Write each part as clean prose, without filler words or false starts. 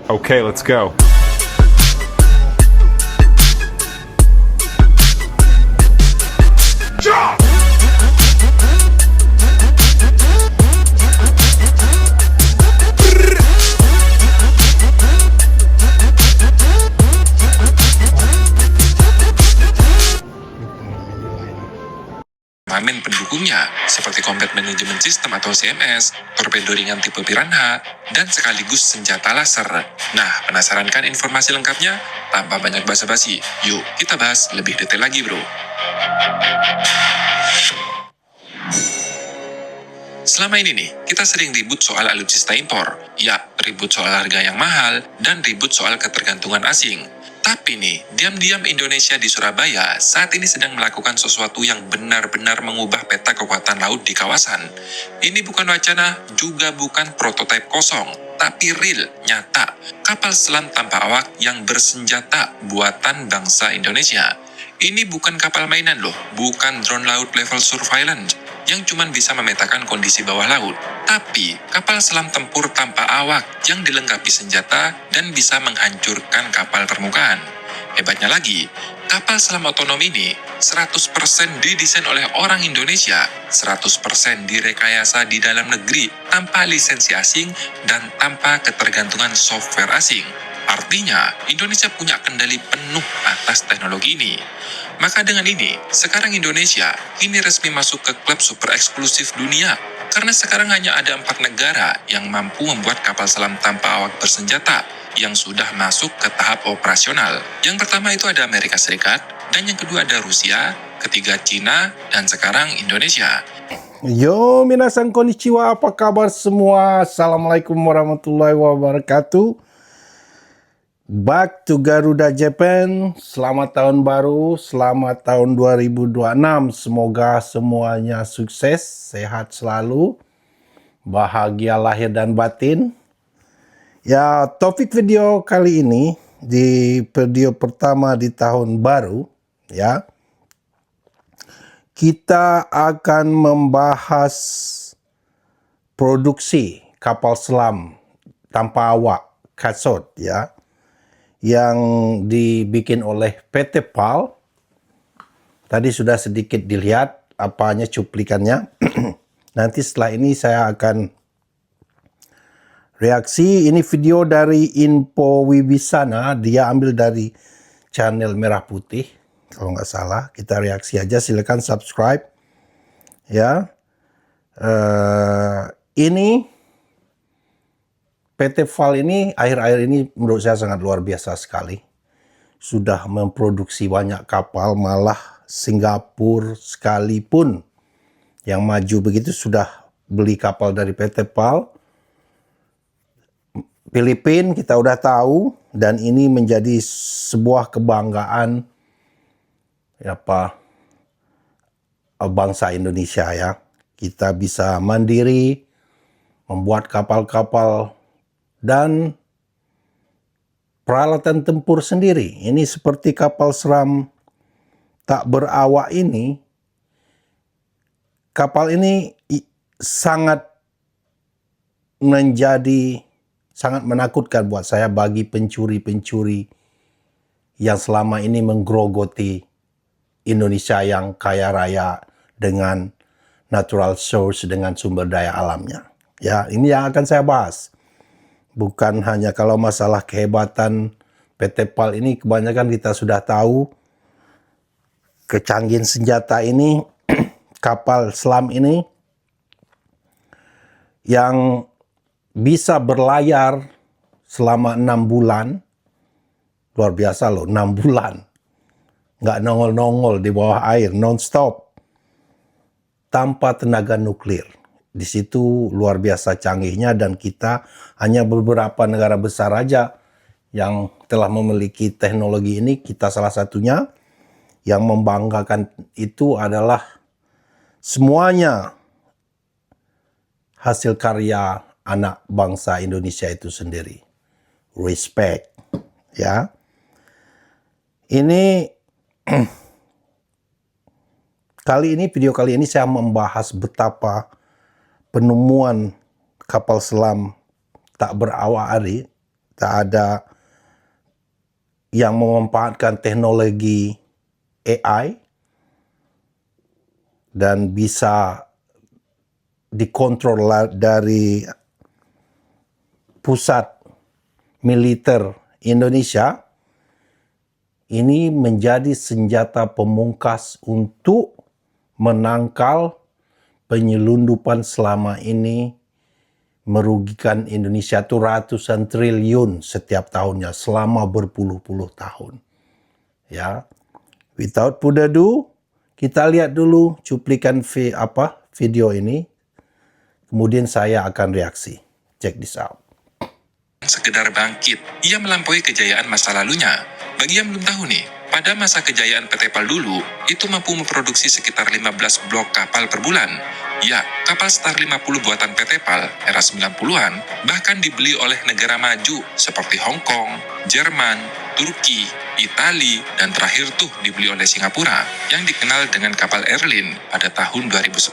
Okay, let's go. Armamen pendukungnya, seperti Combat Management System atau CMS, torpedo ringan tipe Piranha, dan sekaligus senjata laser. Nah, penasaran kan informasi lengkapnya? Tanpa banyak basa-basi, yuk kita bahas lebih detail lagi, bro. Selama ini nih, kita sering ribut soal alutsista impor. Ya, ribut soal harga yang mahal, dan ribut soal ketergantungan asing. Tapi nih, diam-diam Indonesia di Surabaya saat ini sedang melakukan sesuatu yang benar-benar mengubah peta kekuatan laut di kawasan. Ini bukan wacana, juga bukan prototipe kosong, tapi real, nyata. Kapal selam tanpa awak yang bersenjata buatan bangsa Indonesia. Ini bukan kapal mainan loh, bukan drone laut level surveillance yang cuma bisa memetakan kondisi bawah laut, tapi kapal selam tempur tanpa awak yang dilengkapi senjata dan bisa menghancurkan kapal permukaan. Hebatnya lagi, kapal selam otonom ini 100% didesain oleh orang Indonesia, 100% direkayasa di dalam negeri tanpa lisensi asing dan tanpa ketergantungan software asing. Artinya, Indonesia punya kendali penuh atas teknologi ini. Maka dengan ini, sekarang Indonesia ini resmi masuk ke klub super eksklusif dunia. Karena sekarang hanya ada 4 negara yang mampu membuat kapal selam tanpa awak bersenjata yang sudah masuk ke tahap operasional. Yang pertama itu ada Amerika Serikat, dan yang kedua ada Rusia, ketiga Cina, dan sekarang Indonesia. Yo, minasan konnichiwa, apa kabar semua? Assalamualaikum warahmatullahi wabarakatuh. Back to Garuda Japan. Selamat tahun baru, selamat tahun 2026. Semoga semuanya sukses, sehat selalu, bahagia lahir dan batin. Ya, topik video kali ini di video pertama di tahun baru, ya. Kita akan membahas produksi kapal selam tanpa awak, Kasot, ya, yang dibikin oleh PT PAL. Tadi sudah sedikit dilihat apanya cuplikannya. Nanti setelah ini saya akan reaksi. Ini video dari Info Wibisana, dia ambil dari channel Merah Putih. Kalau nggak salah, kita reaksi aja. Silakan subscribe, ya. Ini PT PAL ini akhir-akhir ini menurut saya sangat luar biasa sekali. Sudah memproduksi banyak kapal, malah Singapura sekalipun yang maju begitu sudah beli kapal dari PT PAL. Filipina kita udah tahu, dan ini menjadi sebuah kebanggaan bangsa Indonesia, ya. Kita bisa mandiri membuat kapal-kapal dan peralatan tempur sendiri. Ini seperti kapal selam tak berawak ini. Kapal ini sangat menakutkan buat saya bagi pencuri-pencuri yang selama ini menggerogoti Indonesia yang kaya raya dengan natural source, dengan sumber daya alamnya. Ya, ini yang akan saya bahas. Bukan hanya kalau masalah kehebatan PT PAL ini, kebanyakan kita sudah tahu kecanggihan senjata ini, kapal selam ini yang bisa berlayar selama 6 bulan. Luar biasa loh, 6 bulan. Nggak nongol-nongol di bawah air, non-stop. Tanpa tenaga nuklir. Di situ luar biasa canggihnya, dan kita hanya beberapa negara besar aja yang telah memiliki teknologi ini. Kita salah satunya. Yang membanggakan itu adalah semuanya hasil karya anak bangsa Indonesia itu sendiri. Respect, ya. Ini video kali ini saya membahas betapa penemuan kapal selam tak berawak tak ada yang memanfaatkan teknologi AI dan bisa dikontrol dari pusat militer Indonesia, ini menjadi senjata pemungkas untuk menangkal penyelundupan selama ini merugikan Indonesia itu ratusan triliun setiap tahunnya selama berpuluh-puluh tahun. Ya, without further ado, kita lihat dulu cuplikan video ini. Kemudian saya akan reaksi. Check this out. Sekedar bangkit, ia melampaui kejayaan masa lalunya. Bagi yang belum tahu nih, pada masa kejayaan PT PAL dulu, itu mampu memproduksi sekitar 15 blok kapal per bulan. Ya, kapal Star 50 buatan PT PAL era 90-an bahkan dibeli oleh negara maju seperti Hong Kong, Jerman, Turki, Itali, dan terakhir tuh dibeli oleh Singapura yang dikenal dengan kapal Erlin pada tahun 2010.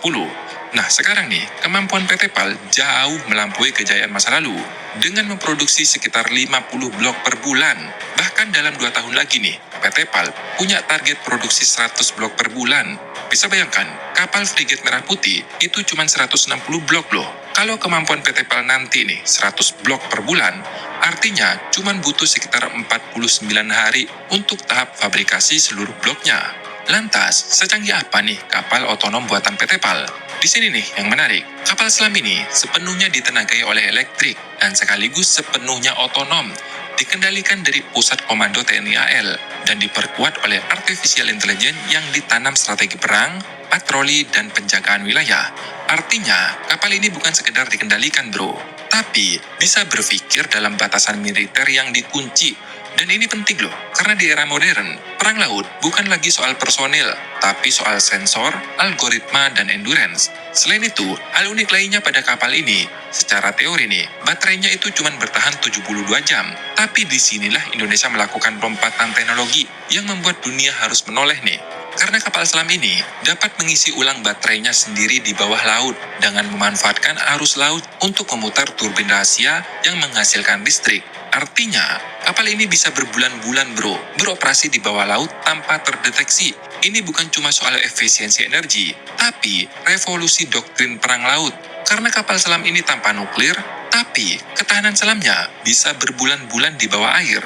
Nah sekarang nih, kemampuan PT PAL jauh melampaui kejayaan masa lalu dengan memproduksi sekitar 50 blok per bulan. Bahkan dalam 2 tahun lagi nih, PT PAL punya target produksi 100 blok per bulan. Bisa bayangkan, kapal frigate Merah Putih itu cuma 160 blok loh. Kalau kemampuan PT PAL nanti nih 100 blok per bulan, artinya cuma butuh sekitar 49 hari untuk tahap fabrikasi seluruh bloknya. Lantas, secanggih apa nih kapal otonom buatan PT PAL? Di sini nih yang menarik, kapal selam ini sepenuhnya ditenagai oleh elektrik dan sekaligus sepenuhnya otonom, dikendalikan dari pusat komando TNI AL dan diperkuat oleh artificial intelligence yang ditanam strategi perang, patroli, dan penjagaan wilayah. Artinya, kapal ini bukan sekedar dikendalikan bro, tapi bisa berpikir dalam batasan militer yang dikunci. Dan ini penting loh, karena di era modern, perang laut bukan lagi soal personil, tapi soal sensor, algoritma, dan endurance. Selain itu, hal unik lainnya pada kapal ini, secara teori nih, baterainya itu cuma bertahan 72 jam. Tapi disinilah Indonesia melakukan lompatan teknologi yang membuat dunia harus menoleh nih. Karena kapal selam ini dapat mengisi ulang baterainya sendiri di bawah laut dengan memanfaatkan arus laut untuk memutar turbin rahasia yang menghasilkan listrik. Artinya, kapal ini bisa berbulan-bulan bro, beroperasi di bawah laut tanpa terdeteksi. Ini bukan cuma soal efisiensi energi, tapi revolusi doktrin perang laut. Karena kapal selam ini tanpa nuklir, tapi ketahanan selamnya bisa berbulan-bulan di bawah air.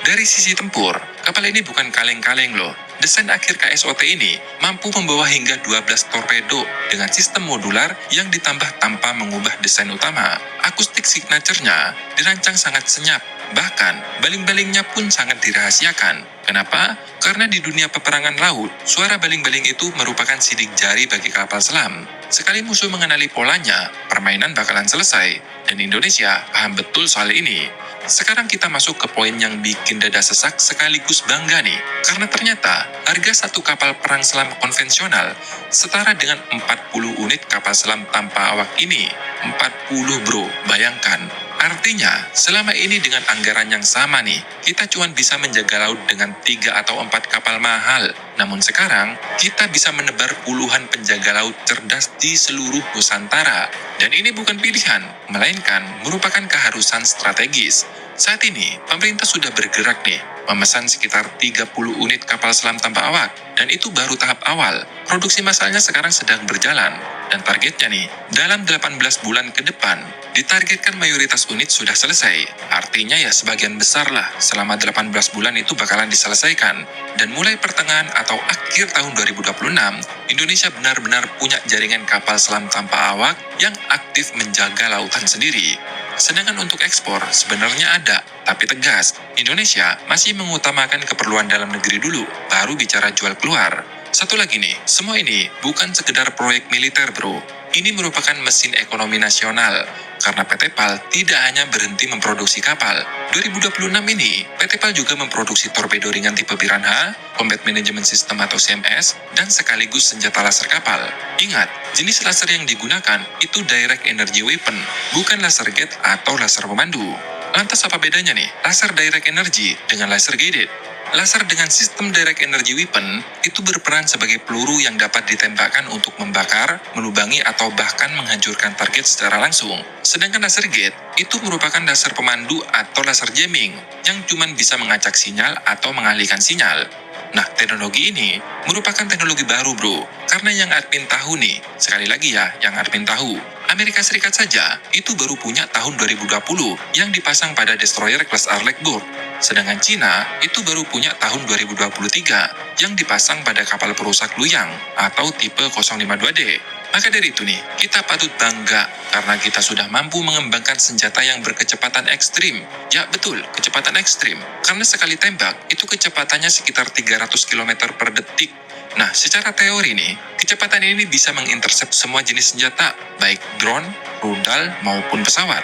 Dari sisi tempur, kapal ini bukan kaleng-kaleng loh. Desain akhir KSOT ini mampu membawa hingga 12 torpedo dengan sistem modular yang ditambah tanpa mengubah desain utama. Akustik signature-nya dirancang sangat senyap, bahkan baling-balingnya pun sangat dirahasiakan. Kenapa? Karena di dunia peperangan laut, suara baling-baling itu merupakan sidik jari bagi kapal selam. Sekali musuh mengenali polanya, permainan bakalan selesai, dan Indonesia paham betul soal ini. Sekarang kita masuk ke poin yang bikin dada sesak sekaligus bangga nih. Karena ternyata harga satu kapal perang selam konvensional setara dengan 40 unit kapal selam tanpa awak ini. 40 bro, bayangkan. Artinya, selama ini dengan anggaran yang sama nih, kita cuma bisa menjaga laut dengan 3 atau 4 kapal mahal. Namun sekarang, kita bisa menebar puluhan penjaga laut cerdas di seluruh Nusantara. Dan ini bukan pilihan, melainkan merupakan keharusan strategis. Saat ini, pemerintah sudah bergerak nih, memesan sekitar 30 unit kapal selam tanpa awak. Dan itu baru tahap awal. Produksi massalnya sekarang sedang berjalan. Dan targetnya nih, dalam 18 bulan ke depan, ditargetkan mayoritas unit sudah selesai. Artinya ya sebagian besar lah, selama 18 bulan itu bakalan diselesaikan. Dan mulai pertengahan atau akhir tahun 2026, Indonesia benar-benar punya jaringan kapal selam tanpa awak yang aktif menjaga lautan sendiri. Sedangkan untuk ekspor sebenarnya ada, tapi tegas, Indonesia masih mengutamakan keperluan dalam negeri dulu, baru bicara jual keluar. Satu lagi nih, semua ini bukan sekedar proyek militer bro. Ini merupakan mesin ekonomi nasional, karena PT PAL tidak hanya berhenti memproduksi kapal. 2026 ini, PT PAL juga memproduksi torpedo ringan tipe Piranha, Combat Management System atau CMS, dan sekaligus senjata laser kapal. Ingat, jenis laser yang digunakan itu Direct Energy Weapon, bukan laser gate atau laser pemandu. Lantas apa bedanya nih, laser direct energy dengan laser guided? Laser dengan sistem direct energy weapon itu berperan sebagai peluru yang dapat ditembakkan untuk membakar, melubangi, atau bahkan menghancurkan target secara langsung. Sedangkan laser gate itu merupakan laser pemandu atau laser jamming yang cuma bisa mengacak sinyal atau mengalihkan sinyal. Nah, teknologi ini merupakan teknologi baru, bro. Karena yang admin tahu nih, sekali lagi ya, yang admin tahu, Amerika Serikat saja itu baru punya tahun 2020 yang dipasang pada destroyer kelas Arleigh-Burke. Sedangkan Cina itu baru punya tahun 2023 yang dipasang pada kapal perusak Luyang atau tipe 052D. Maka dari itu nih, kita patut bangga karena kita sudah mampu mengembangkan senjata yang berkecepatan ekstrim. Ya betul, kecepatan ekstrim. Karena sekali tembak, itu kecepatannya sekitar 300 km per detik. Nah, secara teori nih, kecepatan ini bisa mengintersep semua jenis senjata, baik drone, rudal, maupun pesawat.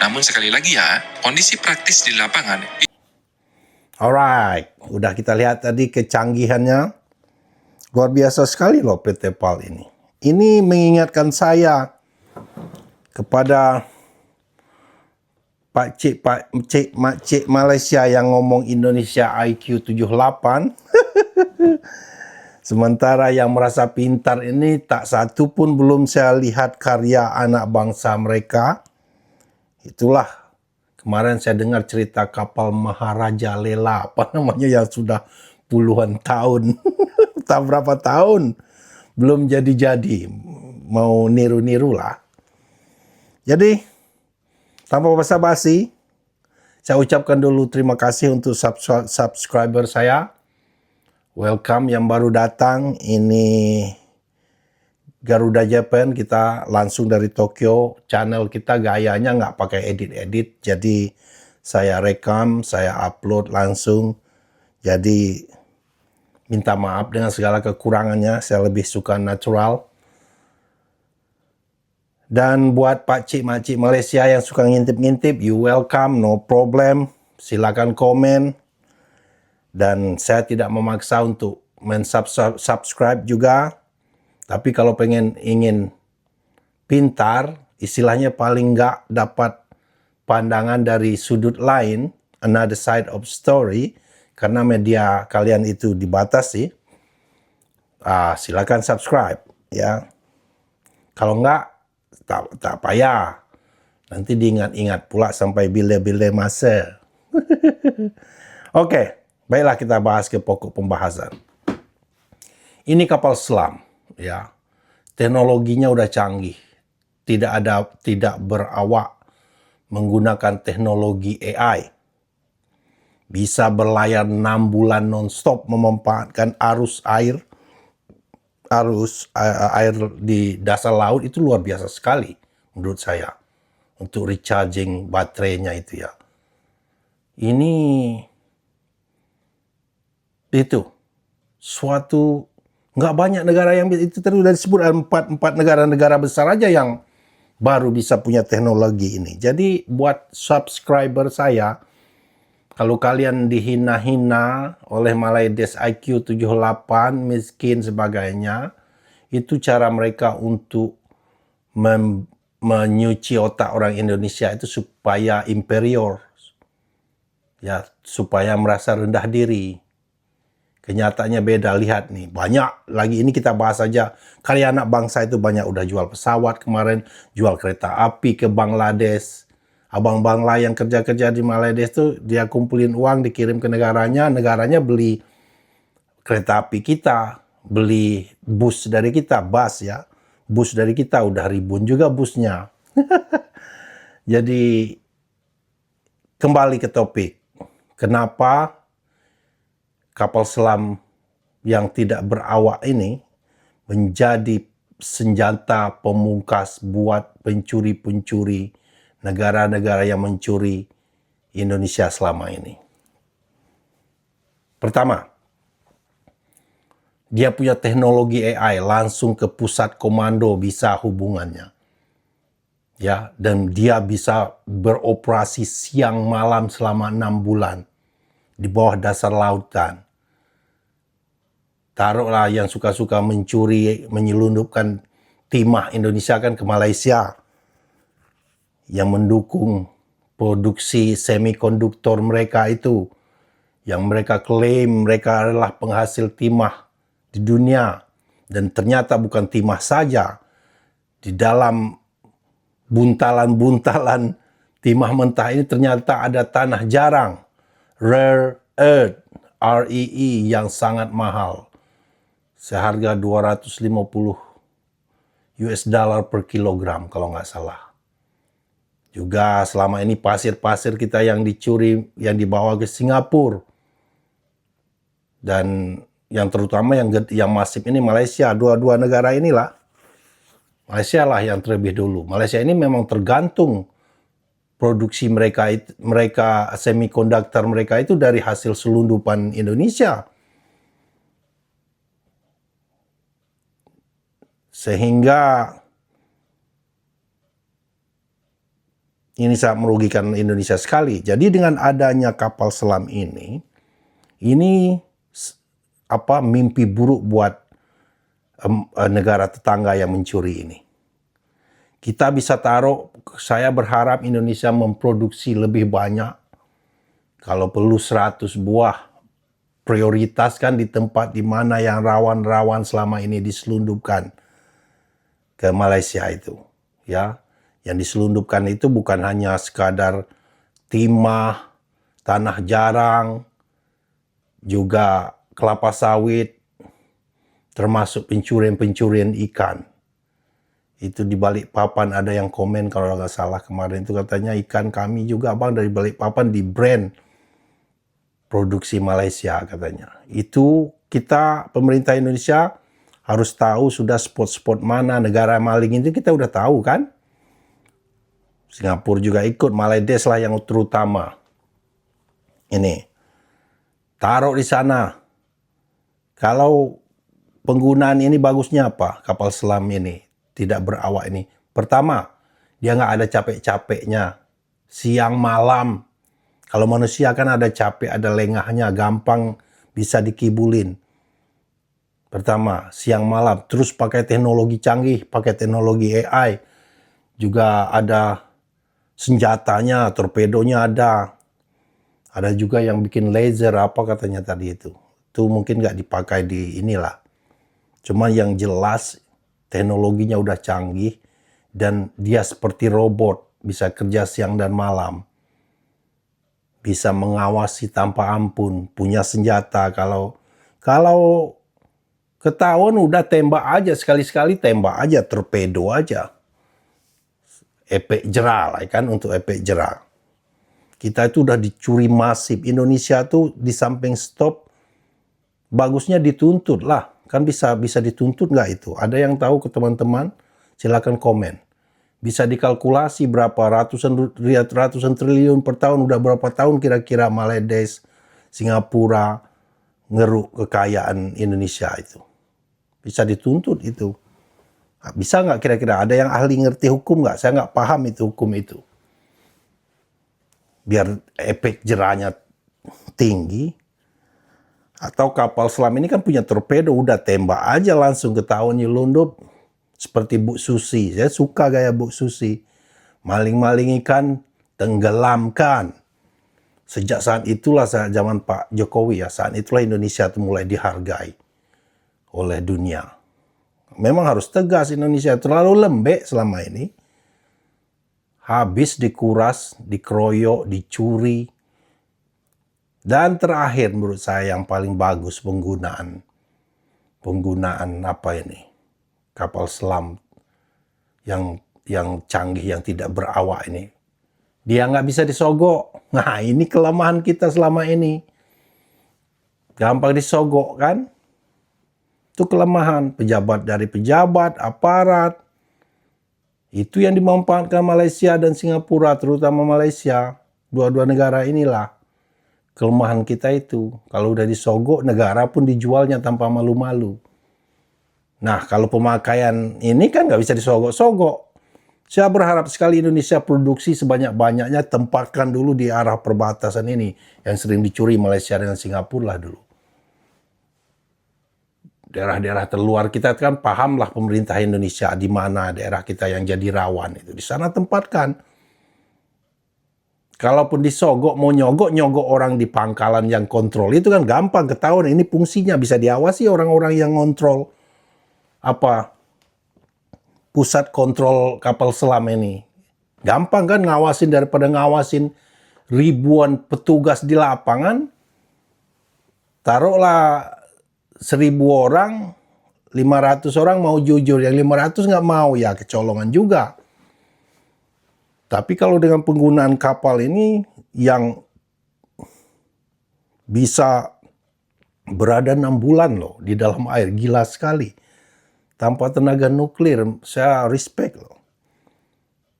Namun sekali lagi ya, kondisi praktis di lapangan. Alright, udah kita lihat tadi kecanggihannya. Luar biasa sekali loh PT PAL ini. Ini mengingatkan saya kepada Pak Cik Malaysia yang ngomong Indonesia IQ 78. Sementara yang merasa pintar ini tak satu pun belum saya lihat karya anak bangsa mereka. Itulah kemarin saya dengar cerita kapal Maharaja Lela, apa namanya, yang sudah puluhan tahun. Tak berapa tahun belum jadi-jadi, mau niru-niru lah. Jadi, tanpa basa-basi, saya ucapkan dulu terima kasih untuk subscriber saya. Welcome yang baru datang, ini Garuda Japan, kita langsung dari Tokyo. Channel kita gayanya nggak pakai edit-edit, jadi saya rekam, saya upload langsung. Jadi minta maaf dengan segala kekurangannya, saya lebih suka natural. Dan buat Pak Cik Makcik Malaysia yang suka ngintip-ngintip, you welcome, no problem. Silakan komen. Dan saya tidak memaksa untuk subscribe juga. Tapi kalau ingin pintar, istilahnya paling nggak dapat pandangan dari sudut lain, another side of story, karena media kalian itu dibatasi, silakan subscribe ya. Kalau enggak, tak payah. Nanti diingat-ingat pula sampai bila-bila masa. Oke, baiklah kita bahas ke pokok pembahasan. Ini kapal selam, ya. Teknologinya udah canggih. Tidak berawak menggunakan teknologi AI. Bisa berlayar 6 bulan non-stop memanfaatkan arus air di dasar laut. Itu luar biasa sekali menurut saya untuk recharging baterainya itu ya. Ini itu suatu, nggak banyak negara yang itu tadi sudah disebut, empat negara besar aja yang baru bisa punya teknologi ini. Jadi buat subscriber saya, kalau kalian dihina-hina oleh Malaydes IQ 78, miskin sebagainya, itu cara mereka untuk menyuci otak orang Indonesia itu supaya inferior. Ya, supaya merasa rendah diri. Kenyataannya beda, lihat nih. Banyak lagi, ini kita bahas saja. Karya anak bangsa itu banyak udah jual pesawat kemarin, jual kereta api ke Bangladesh. Abang Bangla yang kerja-kerja di Malaysia itu dia kumpulin uang, dikirim ke negaranya beli kereta api kita, beli bus dari kita, bus ya. Bus dari kita udah ribuan juga busnya. Jadi kembali ke topik. Kenapa kapal selam yang tidak berawak ini menjadi senjata pemungkas buat pencuri-pencuri negara-negara yang mencuri Indonesia selama ini. Pertama, dia punya teknologi AI, langsung ke pusat komando bisa hubungannya. Ya, dan dia bisa beroperasi siang malam selama 6 bulan di bawah dasar lautan. Taruhlah yang suka-suka mencuri, menyelundupkan timah Indonesia kan ke Malaysia, yang mendukung produksi semikonduktor mereka itu, yang mereka klaim mereka adalah penghasil timah di dunia. Dan ternyata bukan timah saja. Di dalam buntalan-buntalan timah mentah ini ternyata ada tanah jarang. Rare earth, REE, yang sangat mahal. Seharga 250 US dollar per kilogram kalau nggak salah. Juga selama ini pasir-pasir kita yang dicuri, yang dibawa ke Singapura. Dan yang terutama yang masif ini Malaysia. Dua negara inilah. Malaysia lah yang terlebih dulu. Malaysia ini memang tergantung produksi mereka semikonduktor mereka itu dari hasil selundupan Indonesia. Sehingga ini sangat merugikan Indonesia sekali. Jadi dengan adanya kapal selam ini mimpi buruk buat negara tetangga yang mencuri ini. Kita bisa saya berharap Indonesia memproduksi lebih banyak. Kalau perlu 100 buah. Prioritaskan di tempat di mana yang rawan-rawan selama ini diselundupkan ke Malaysia itu. Ya, yang diselundupkan itu bukan hanya sekadar timah, tanah jarang, juga kelapa sawit, termasuk pencurian-pencurian ikan. Itu di Balikpapan ada yang komen kalau nggak salah kemarin itu katanya ikan kami juga bang dari Balikpapan di brand produksi Malaysia katanya. Itu kita pemerintah Indonesia harus tahu sudah spot-spot mana negara maling itu kita udah tahu kan. Singapura juga ikut, Maldives lah yang terutama. Ini taruh di sana. Kalau penggunaan ini bagusnya apa? Kapal selam ini tidak berawak ini. Pertama, dia nggak ada capek-capeknya. Siang malam. Kalau manusia kan ada capek, ada lengahnya, gampang bisa dikibulin. Pertama, siang malam. Terus pakai teknologi canggih, pakai teknologi AI. Juga ada senjatanya, torpedonya ada. Ada juga yang bikin laser, apa katanya tadi itu. Itu mungkin nggak dipakai di inilah. Cuma yang jelas teknologinya udah canggih dan dia seperti robot, bisa kerja siang dan malam. Bisa mengawasi tanpa ampun, punya senjata. Kalau ketahuan udah tembak aja, sekali-sekali tembak aja, torpedo aja. Efek jerah lah kan, untuk efek jerah. Kita itu udah dicuri masif. Indonesia tuh di samping stop, bagusnya dituntut lah. Kan bisa dituntut nggak itu? Ada yang tahu ke teman-teman? Silakan komen. Bisa dikalkulasi berapa ratusan triliun per tahun, udah berapa tahun kira-kira Maldives, Singapura ngeruk kekayaan Indonesia itu. Bisa dituntut itu. Bisa nggak kira-kira? Ada yang ahli ngerti hukum nggak? Saya nggak paham itu hukum itu. Biar efek jerahnya tinggi. Atau kapal selam ini kan punya torpedo, udah tembak aja langsung ketahuan nyelundup. Seperti Bu Susi. Saya suka gaya Bu Susi. Maling-maling ikan, tenggelamkan. Sejak saat itulah, zaman Pak Jokowi ya, saat itulah Indonesia itu mulai dihargai oleh dunia. Memang harus tegas, Indonesia terlalu lembek selama ini. Habis dikuras, dikeroyok, dicuri. Dan terakhir menurut saya yang paling bagus penggunaan apa ini? Kapal selam yang canggih, yang tidak berawak ini. Dia nggak bisa disogok. Nah, ini kelemahan kita selama ini. Gampang disogok kan? Itu kelemahan dari pejabat, aparat. Itu yang dimanfaatkan Malaysia dan Singapura, terutama Malaysia. Dua-dua negara inilah kelemahan kita itu. Kalau udah disogok, negara pun dijualnya tanpa malu-malu. Nah, kalau pemakaian ini kan nggak bisa disogok-sogok. Saya berharap sekali Indonesia produksi sebanyak-banyaknya, tempatkan dulu di arah perbatasan ini. Yang sering dicuri Malaysia dan Singapura lah dulu. Daerah-daerah terluar kita kan pahamlah pemerintah Indonesia di mana daerah kita yang jadi rawan itu. Di sana tempatkan. Kalaupun disogok, mau nyogok orang di pangkalan yang kontrol, itu kan gampang ketahuan. Ini fungsinya bisa diawasi orang-orang yang ngontrol pusat kontrol kapal selam ini. Gampang kan ngawasin daripada ngawasin ribuan petugas di lapangan. Taruhlah 1.000 orang, 500 orang mau jujur, yang 500 nggak mau, ya kecolongan juga. Tapi kalau dengan penggunaan kapal ini yang bisa berada 6 bulan loh di dalam air, gila sekali. Tanpa tenaga nuklir, saya respect loh.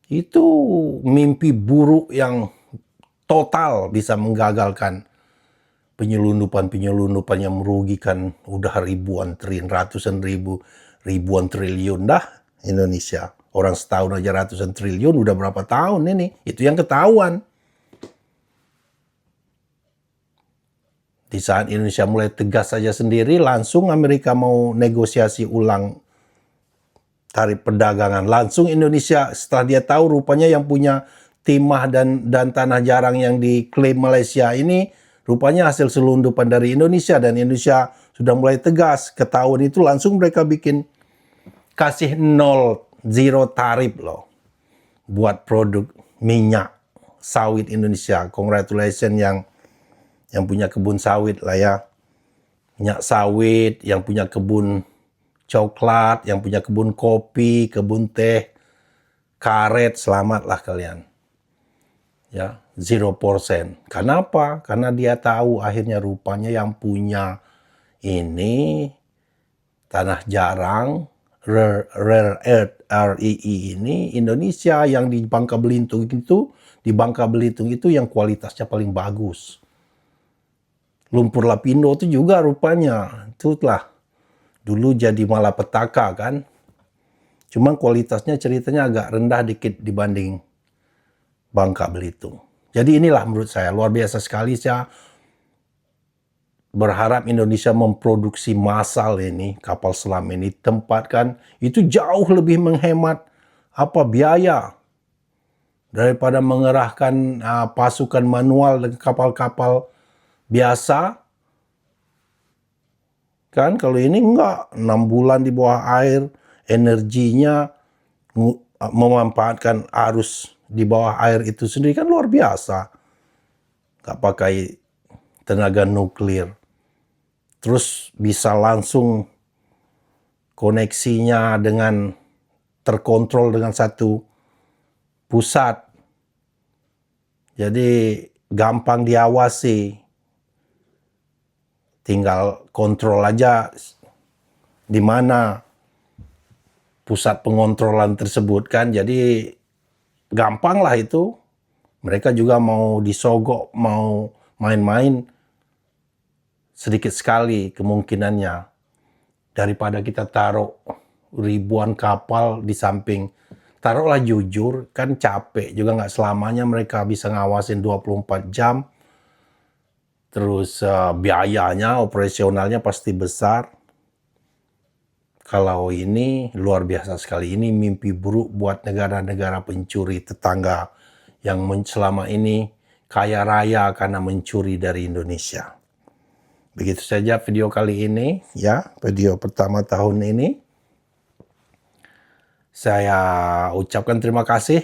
Itu mimpi buruk yang total bisa menggagalkan penyelundupan yang merugikan udah ribuan triliun, ribuan triliun dah Indonesia. Orang setahun aja ratusan triliun, udah berapa tahun ini? Itu yang ketahuan. Di saat Indonesia mulai tegas saja sendiri, langsung Amerika mau negosiasi ulang tarif perdagangan. Langsung Indonesia setelah dia tahu rupanya yang punya timah dan tanah jarang yang diklaim Malaysia ini rupanya hasil selundupan dari Indonesia, dan Indonesia sudah mulai tegas. Ketahuan itu langsung mereka bikin kasih zero tarif loh buat produk minyak sawit Indonesia. Congratulations yang punya kebun sawit lah ya. Minyak sawit, yang punya kebun coklat, yang punya kebun kopi, kebun teh, karet, selamatlah kalian. Ya, 0%. Kenapa? Karena dia tahu akhirnya rupanya yang punya ini tanah jarang, rare earth, REE ini Indonesia, yang di Bangka Belitung itu yang kualitasnya paling bagus. Lumpur Lapindo itu juga rupanya, itulah dulu jadi malapetaka kan. Cuman kualitasnya ceritanya agak rendah dikit dibanding Bangka Belitung. Jadi inilah menurut saya luar biasa sekali. Saya berharap Indonesia memproduksi massal ini, kapal selam ini, tempatkan itu jauh lebih menghemat biaya daripada mengerahkan pasukan manual dengan kapal-kapal biasa. Kan kalau ini enggak, 6 bulan di bawah air, energinya memanfaatkan arus di bawah air itu sendiri kan luar biasa. Nggak pakai tenaga nuklir. Terus bisa langsung koneksinya dengan terkontrol dengan satu pusat. Jadi gampang diawasi. Tinggal kontrol aja di mana pusat pengontrolan tersebut kan. Jadi gampang lah itu. Mereka juga mau disogok, mau main-main, sedikit sekali kemungkinannya. Daripada kita taruh ribuan kapal di samping. Taruhlah jujur, kan capek juga, nggak selamanya mereka bisa ngawasin 24 jam. Terus biayanya, operasionalnya pasti besar. Kalau ini luar biasa sekali. Ini mimpi buruk buat negara-negara pencuri tetangga yang selama ini kaya raya karena mencuri dari Indonesia. Begitu saja video kali ini, ya, video pertama tahun ini. Saya ucapkan terima kasih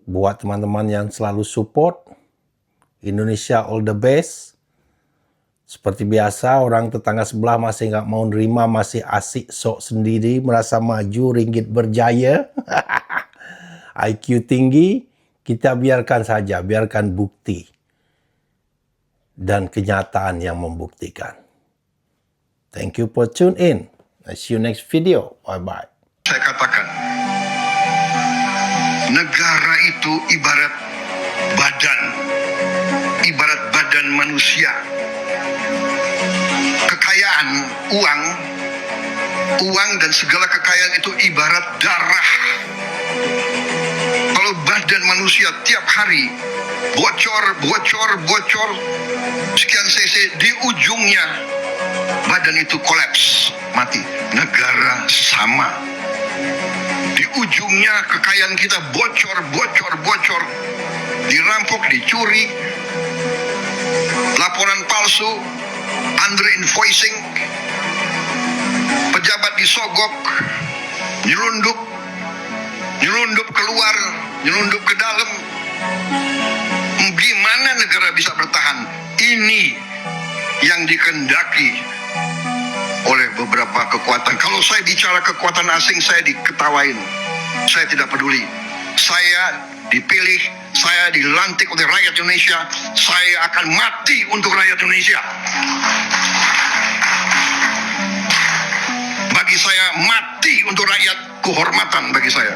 buat teman-teman yang selalu support. Indonesia all the best. Seperti biasa, orang tetangga sebelah masih nggak mau nerima, masih asik sok sendiri, merasa maju, ringgit berjaya. IQ tinggi, kita biarkan saja, biarkan bukti dan kenyataan yang membuktikan. Thank you for tune in. I see you next video. Bye-bye. Saya katakan, negara itu ibarat badan manusia. Kekayaan, uang dan segala kekayaan itu ibarat darah. Kalau badan manusia tiap hari bocor, sekian cc, di ujungnya badan itu kolaps, mati. Negara sama. Di ujungnya kekayaan kita bocor, dirampok, dicuri, laporan palsu, under invoicing, pejabat disogok, nyelundup keluar, nyelundup ke dalam. Gimana negara bisa bertahan? Ini yang dikehendaki oleh beberapa kekuatan. Kalau saya bicara kekuatan asing, saya diketawain. Saya tidak peduli. Saya dipilih, saya dilantik oleh rakyat Indonesia. Saya akan mati untuk rakyat Indonesia. Bagi saya, mati untuk rakyat kehormatan bagi saya.